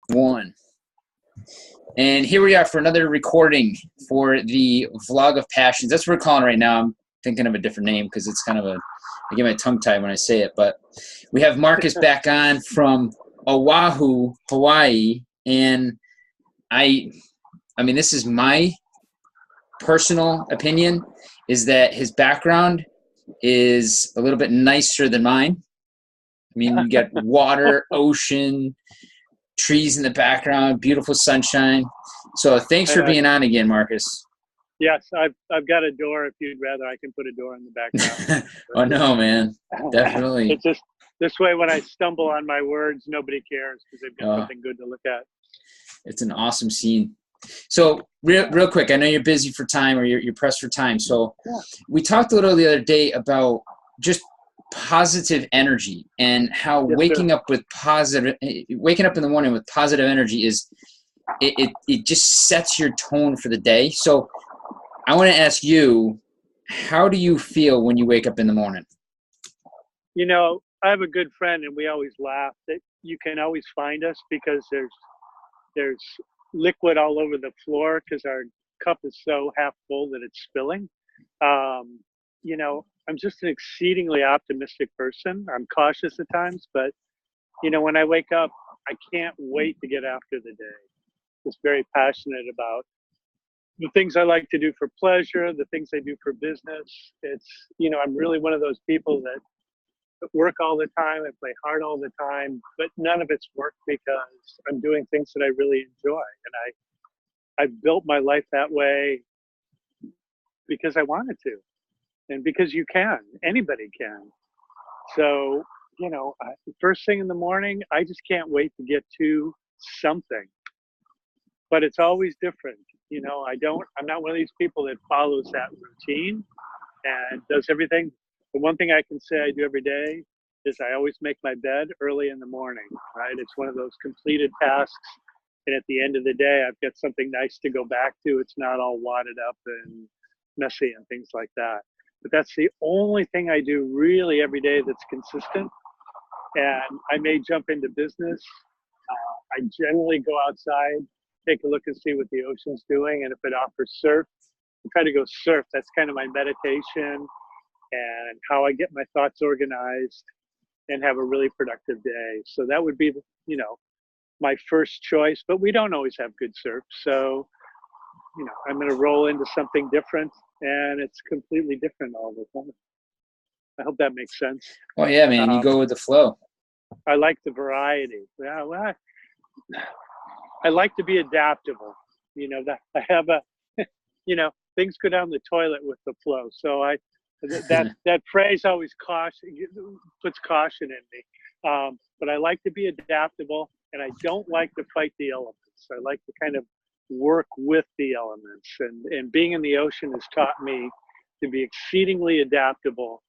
One. And here we are for another recording for the Vlog of Passions. That's what we're calling it right now. I'm thinking of a different name because it's kind of I get my tongue tied when I say it. But we have Marcus back on from Oahu, Hawaii. And I mean, this is my personal opinion, is that his background is a little bit nicer than mine. I mean, you got water, ocean, trees in the background, beautiful sunshine. So thanks for being on again, Marcus. Yes, I've got a door. If you'd rather, I can put a door in the background. Oh no, man, definitely. It's just this way. When I stumble on my words, nobody cares because they've got something good to look at. It's an awesome scene. So real quick, I know you're busy for time, or you're pressed for time. So we talked a little the other day about just positive energy and how waking up in the morning with positive energy is it just sets your tone for the day. So I want to ask you, how do you feel when you wake up in the morning? You know, I have a good friend, and we always laugh that you can always find us because there's liquid all over the floor because our cup is so half full that it's spilling. You know, I'm just an exceedingly optimistic person. I'm cautious at times, but you know, when I wake up, I can't wait to get after the day. Just very passionate about the things I like to do for pleasure, the things I do for business. It's, you know, I'm really one of those people that work all the time. I play hard all the time, but none of it's work because I'm doing things that I really enjoy. And I've built my life that way because I wanted to. And because you can, anybody can. So, you know, first thing in the morning, I just can't wait to get to something. But it's always different. You know, I'm not one of these people that follows that routine and does everything. The one thing I can say I do every day is I always make my bed early in the morning, right? It's one of those completed tasks. And at the end of the day, I've got something nice to go back to. It's not all wadded up and messy and things like that. But that's the only thing I do really every day that's consistent. And I may jump into business. I generally go outside, take a look and see what the ocean's doing. And if it offers surf, I try to go surf. That's kind of my meditation and how I get my thoughts organized and have a really productive day. So that would be, you know, my first choice. But we don't always have good surf. So, you know, I'm going to roll into something different. And it's completely different all the time. I hope that makes sense. Well, yeah, man, you go with the flow. I like the variety. Yeah, well, I like to be adaptable. You know, that I have you know, things go down the toilet with the flow. So that phrase always puts caution in me. But I like to be adaptable, and I don't like to fight the elements. I like to kind of work with the elements, and being in the ocean has taught me to be exceedingly adaptable.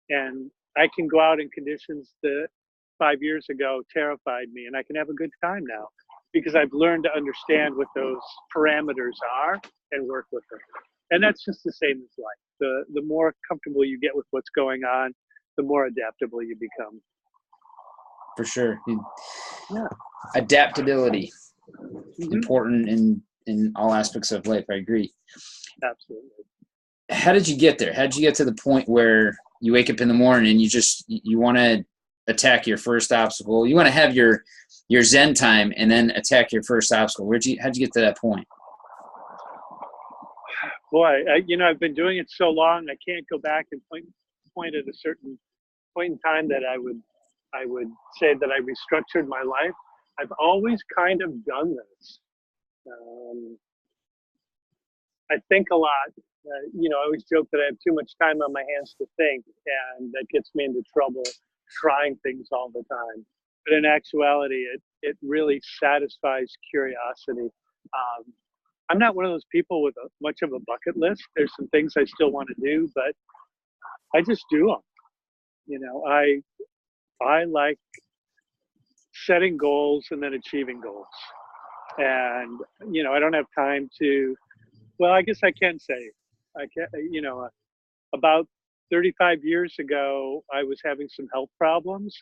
And I can go out in conditions that 5 years ago terrified me, and I can have a good time now because I've learned to understand what those parameters are and work with them. And that's just the same as life. The more comfortable you get with what's going on, the more adaptable you become. For sure. Adaptability. Important in all aspects of life. I agree. Absolutely. How did you get there? How did you get to the point where you wake up in the morning and you want to attack your first obstacle? You want to have your Zen time and then attack your first obstacle. How'd you get to that point? Boy, you know, I've been doing it so long, I can't go back and point at a certain point in time that I would say that I restructured my life. I've always kind of done this. I think a lot. You know, I always joke that I have too much time on my hands to think, and that gets me into trouble trying things all the time. But in actuality, it really satisfies curiosity. I'm not one of those people with much of a bucket list. There's some things I still want to do, but I just do them. You know, I like setting goals and then achieving goals. And, you know, I don't have time to, well, I guess I can say, you know, about 35 years ago, I was having some health problems.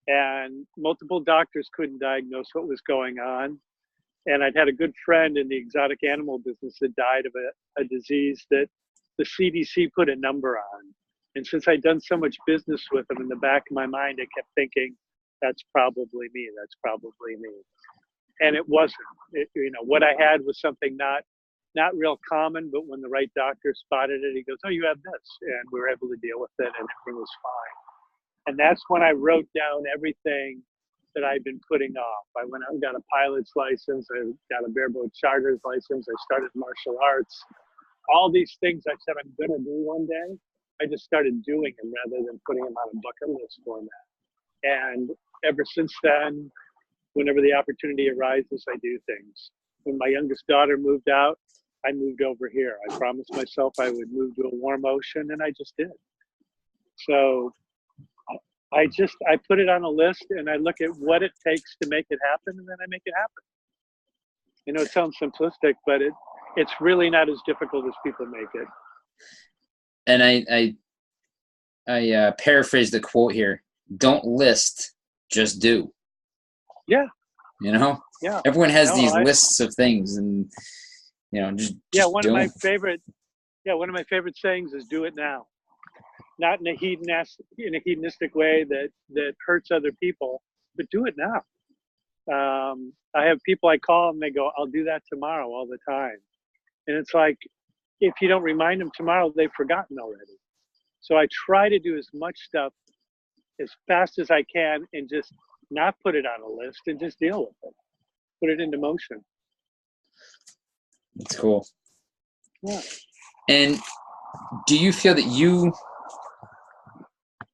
and multiple doctors couldn't diagnose what was going on. And I'd had a good friend in the exotic animal business that died of a disease that the CDC put a number on. And since I'd done so much business with them, in the back of my mind, I kept thinking, that's probably me. That's probably me. And it wasn't. What I had was something not real common, but when the right doctor spotted it, he goes, oh, you have this. And we were able to deal with it, and everything was fine. And that's when I wrote down everything that I'd been putting off. I went out and got a pilot's license. I got a bareboat charter's license. I started martial arts. All these things I said I'm going to do one day, I just started doing them rather than putting them on a bucket list format. And ever since then, whenever the opportunity arises, I do things. When my youngest daughter moved out, I moved over here. I promised myself I would move to a warm ocean, and I just did. So I put it on a list, and I look at what it takes to make it happen, and then I make it happen. It sounds simplistic, but it's really not as difficult as people make it. And I paraphrase the quote here: "Don't list, just do." Yeah. Yeah. Everyone has these lists of things, and just one of my favorite sayings is "Do it now." Not in a hedonistic way that hurts other people, but do it now. I have people I call and they go, I'll do that tomorrow all the time. And it's like, if you don't remind them tomorrow, they've forgotten already. So I try to do as much stuff as fast as I can and just not put it on a list and just deal with it. Put it into motion. That's cool. Yeah. And do you feel that you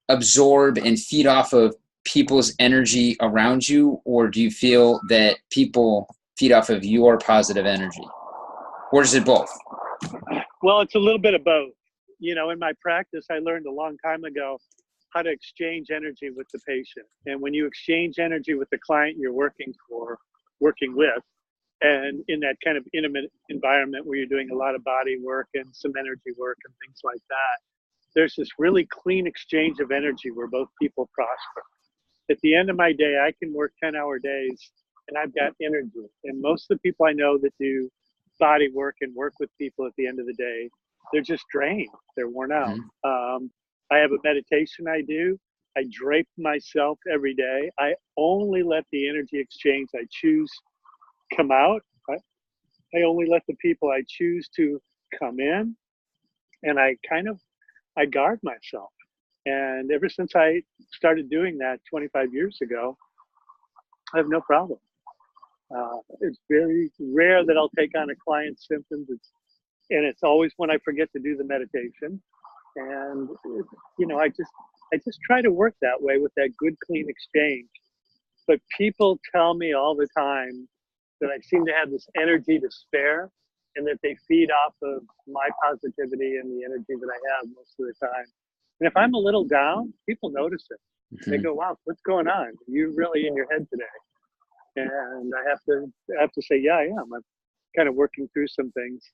absorb and feed off of people's energy around you, or do you feel that people feed off of your positive energy, or is it both? Well, it's a little bit of both. In my practice, I learned a long time ago how to exchange energy with the patient. And when you exchange energy with the client you're working with, and in that kind of intimate environment where you're doing a lot of body work and some energy work and things like that, there's this really clean exchange of energy where both people prosper. At the end of my day, I can work 10-hour days and I've got energy. And most of the people I know that do body work and work with people at the end of the day, they're just drained. They're worn out. Mm-hmm. I have a meditation I do. I drape myself every day. I only let the energy exchange I choose come out. I only let the people I choose to come in. And I guard myself. And ever since I started doing that 25 years ago, I have no problem. It's very rare that I'll take on a client's symptoms. It's always when I forget to do the meditation. And, I just try to work that way with that good, clean exchange. But people tell me all the time that I seem to have this energy to spare, and that they feed off of my positivity and the energy that I have most of the time. And if I'm a little down, people notice it. Mm-hmm. They go, wow, what's going on? You're really in your head today. And I have to say, yeah, I am. I'm kind of working through some things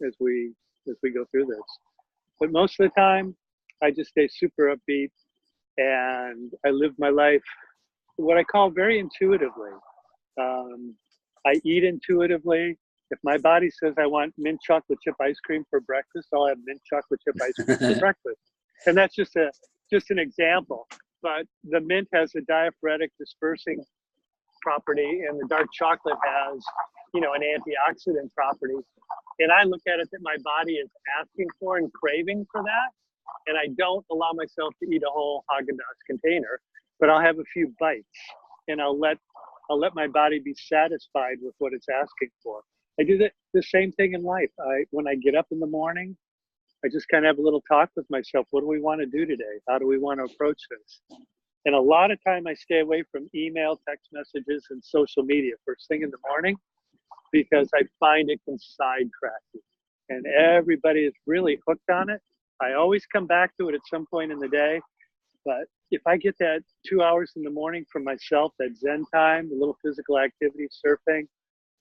as we go through this. But most of the time, I just stay super upbeat, and I live my life what I call very intuitively. I eat intuitively. If my body says I want mint chocolate chip ice cream for breakfast, I'll have mint chocolate chip ice cream for breakfast. And that's just an example. But the mint has a diaphoretic dispersing property, and the dark chocolate has, an antioxidant property. And I look at it that my body is asking for and craving for that. And I don't allow myself to eat a whole Haagen-Dazs container, but I'll have a few bites, and I'll let my body be satisfied with what it's asking for. I do the same thing in life. When I get up in the morning, I just kind of have a little talk with myself. What do we want to do today? How do we want to approach this? And a lot of time I stay away from email, text messages, and social media first thing in the morning, because I find it can sidetrack you. And everybody is really hooked on it. I always come back to it at some point in the day. But if I get that 2 hours in the morning for myself, that Zen time, a little physical activity, surfing,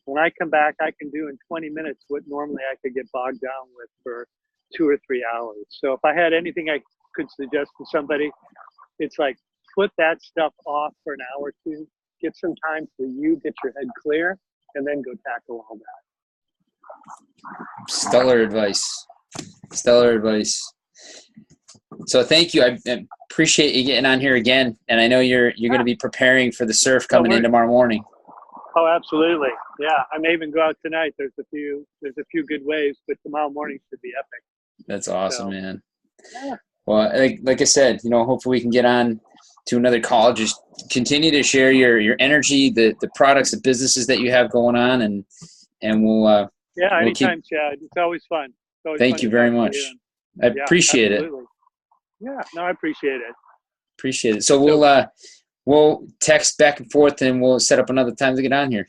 when I come back, I can do in 20 minutes what normally I could get bogged down with for 2 or 3 hours. So if I had anything I could suggest to somebody, it's like put that stuff off for an hour or two. Get some time for you, get your head clear, and then go tackle all that. Stellar advice. Stellar advice. So thank you. I appreciate you getting on here again. And I know you're going to be preparing for the surf coming in tomorrow morning. Oh, absolutely. Yeah, I may even go out tonight. There's a few good waves, but tomorrow morning should be epic. That's awesome, man. Yeah. Well, like I said, hopefully we can get on to another call. Just continue to share your energy, the products, the businesses that you have going on, and we'll anytime, Chad. It's always fun. Thank you very much. I appreciate it. Yeah, no, I appreciate it. Appreciate it. So we'll text back and forth, and we'll set up another time to get on here.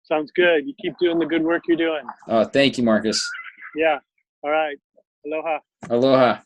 Sounds good. You keep doing the good work you're doing. Oh, thank you, Marcus. Yeah. All right. Aloha. Aloha.